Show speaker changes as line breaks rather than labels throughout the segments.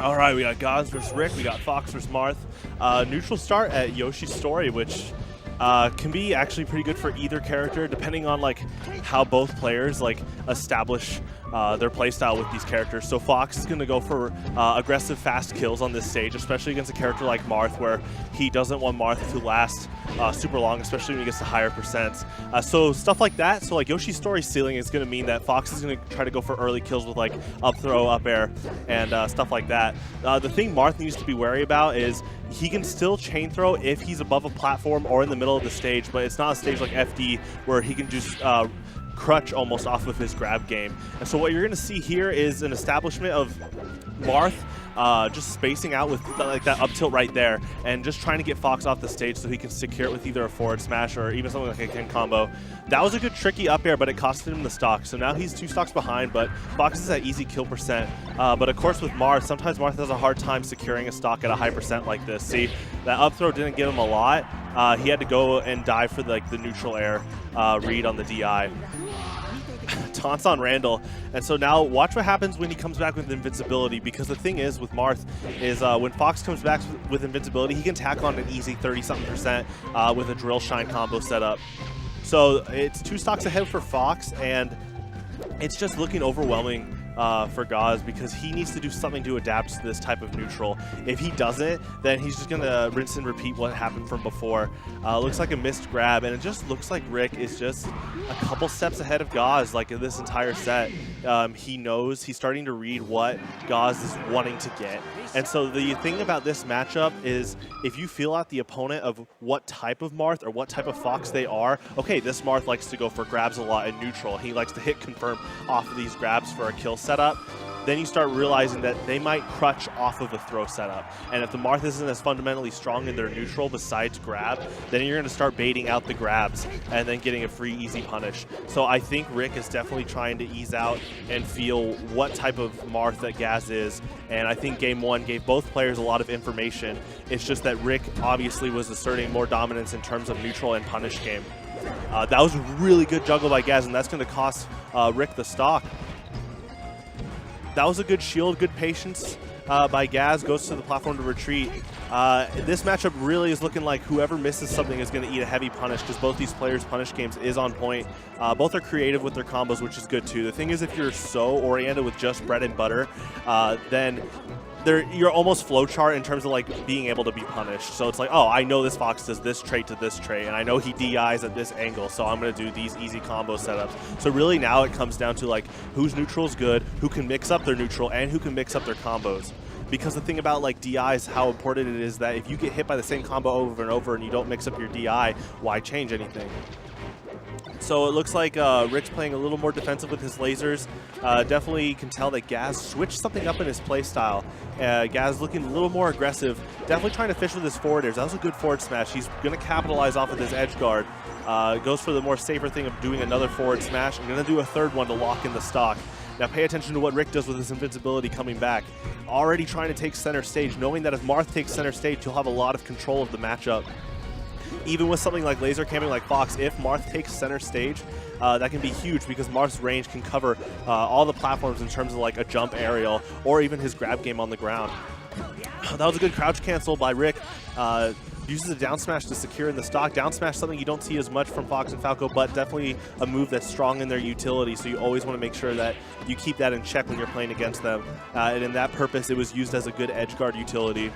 All right, we got Gaz versus RiK. We got Fox versus Marth. Neutral start at Yoshi's Story, which can be actually pretty good for either character, depending on like how both players like establish their playstyle with these characters. So Fox is going to go for aggressive, fast kills on this stage, especially against a character like Marth, where he doesn't want Marth to last super long, especially when he gets to higher percents. So stuff like that. So like Yoshi's Story ceiling is going to mean that Fox is going to try to go for early kills with like up throw, up air, and stuff like that. The thing Marth needs to be wary about is he can still chain throw if he's above a platform or in the middle of the stage, but it's not a stage like FD where he can just crutch almost off of his grab game. And so what you're going to see here is an establishment of Marth just spacing out with like that up tilt right there and just trying to get Fox off the stage so he can secure it with either a forward smash or even something like a Ken combo. That was a good tricky up air, but it costed him the stock. So now he's 2 stocks behind, but Fox is at easy kill percent. But of course with Marth, sometimes Marth has a hard time securing a stock at a high percent like this. See, that up throw didn't give him a lot. He had to go and dive for the neutral air read on the DI. Taunts on Randall, and so now watch what happens when he comes back with invincibility, because the thing is with Marth is when Fox comes back with invincibility, he can tack on an easy 30-something% with a drill shine combo setup. So it's 2 stocks ahead for Fox, and it's just looking overwhelming for Gaz, because he needs to do something to adapt to this type of neutral. If he doesn't, then he's just going to rinse and repeat what happened from before. Looks like a missed grab, and it just looks like RiK is just a couple steps ahead of Gaz like in this entire set. He knows, he's starting to read what Gaz is wanting to get. And so the thing about this matchup is if you feel out the opponent of what type of Marth or what type of Fox they are, okay, this Marth likes to go for grabs a lot in neutral. He likes to hit confirm off of these grabs for a kill setup. Then you start realizing that they might crutch off of a throw setup. And if the Marth isn't as fundamentally strong in their neutral besides grab, then you're going to start baiting out the grabs and then getting a free easy punish. So I think RiK is definitely trying to ease out and feel what type of Marth that Gaz is. And I think game 1 gave both players a lot of information. It's just that RiK obviously was asserting more dominance in terms of neutral and punish game. That was a really good juggle by Gaz, and that's going to cost RiK the stock. That was a good shield, good patience by Gaz, goes to the platform to retreat. This matchup really is looking like whoever misses something is going to eat a heavy punish, because both these players' punish games is on point. Both are creative with their combos, which is good too. The thing is, if you're so oriented with just bread and butter, then you're almost flowchart in terms of like being able to be punished. So it's like, oh, I know this Fox does this trait to this trait, and I know he DIs at this angle, so I'm going to do these easy combo setups. So really now it comes down to like whose neutral is good, who can mix up their neutral, and who can mix up their combos. Because the thing about like DI is how important it is that if you get hit by the same combo over and over and you don't mix up your DI, why change anything? So it looks like RiK's playing a little more defensive with his lasers. Definitely can tell that Gaz switched something up in his play style. Gaz looking a little more aggressive, definitely trying to fish with his forward airs. That was a good forward smash. He's going to capitalize off of his edge guard. Goes for the more safer thing of doing another forward smash. I'm going to do a third one to lock in the stock. Now pay attention to what RiK does with his invincibility coming back. Already trying to take center stage, knowing that if Marth takes center stage, he'll have a lot of control of the matchup. Even with something like laser camping like Fox, if Marth takes center stage, that can be huge, because Marth's range can cover all the platforms in terms of like a jump aerial or even his grab game on the ground. That was a good crouch cancel by RiK. Uses a down smash to secure in the stock. Down smash, something you don't see as much from Fox and Falco, but definitely a move that's strong in their utility, so you always want to make sure that you keep that in check when you're playing against them. And in that purpose, it was used as a good edge guard utility.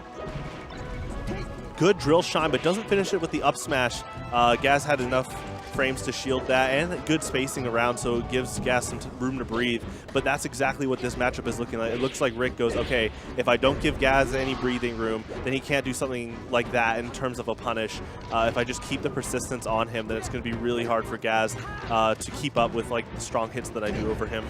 Good drill shine, but doesn't finish it with the up smash. Gaz had enough frames to shield that, and good spacing around, so it gives Gaz some room to breathe. But that's exactly what this matchup is looking like. It looks like RiK goes, okay, if I don't give Gaz any breathing room, then he can't do something like that in terms of a punish. If I just keep the persistence on him, then it's going to be really hard for Gaz to keep up with like the strong hits that I do over him.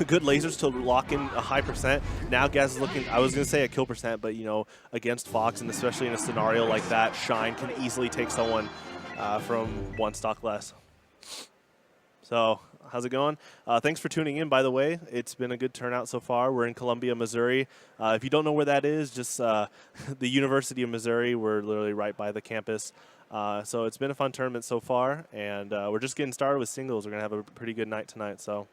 Good lasers to lock in a high percent. Now Gaz is looking, I was going to say a kill percent, but you know, against Fox, and especially in a scenario like that, Shine can easily take someone from 1 stock less. So how's it going? Thanks for tuning in, by the way. It's been a good turnout so far. We're in Columbia, Missouri. If you don't know where that is, just the University of Missouri. We're literally right by the campus. So it's been a fun tournament so far, and we're just getting started with singles. We're going to have a pretty good night tonight. So